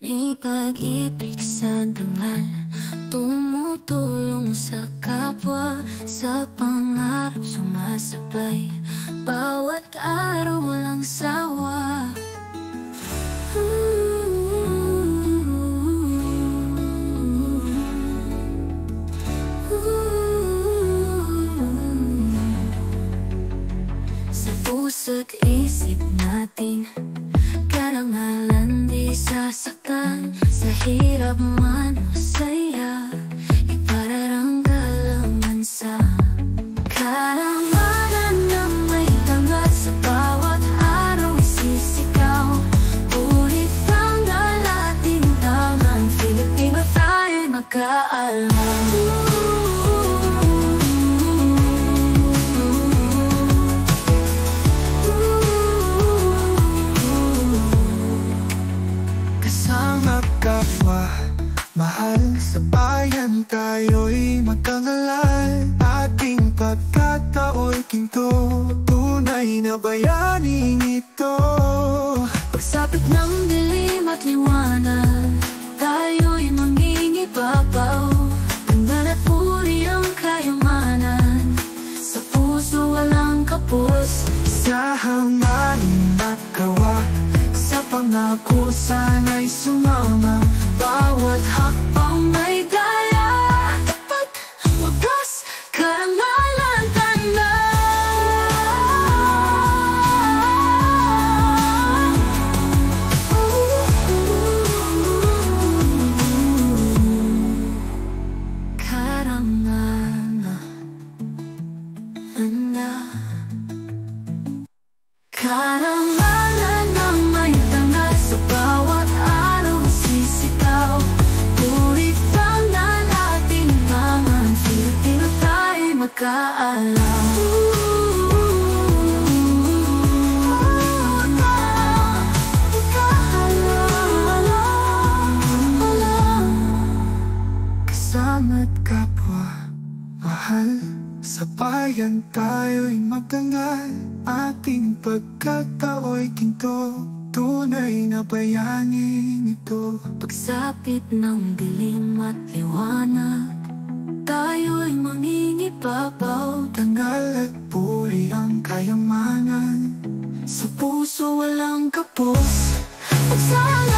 May pag-ibig sa dangal, tumutulong sa kapwa, sa pangarap sumasabay, bawat araw walang sawa. Sa puso't isip natin, karangalan di sasaktan. Sa hirap man o saya, ipararanggalan sa karangalan na may tangat. Sa bawat araw isisigaw, ulit ang dalating tangan. Pilipino tayo'y magkaalam. Kapwa, mahal sa bayan tayo'y magkangalay. Ating pagkatao'y ginto, tunay na bayaning ito. Pagsapit ng dilim at liwanag, tayo'y mangingibabaw. Ganda at puri ang kayamanan, sa puso walang kapos. Sa hangarin at gawa, sa pangako sana'y sumama. Bawat hakbang may daya, tapat ang wagas, karangalan tanan. Karangalan na karangalan na may tangat. Sa bawat araw sisigaw, ulit ang nalating tangan. Pilipino tayo'y magkaalam. Kasama't kapwa, mahal sa bayan tayo'y magdangal. Ating pagkatao'y ginto, tunay na bayaning ito. Pagsapit ng dilim at liwanag, tayo'y mangingibabaw. Dangal at puri ang kayamanan, sa puso walang kapos. Pagsala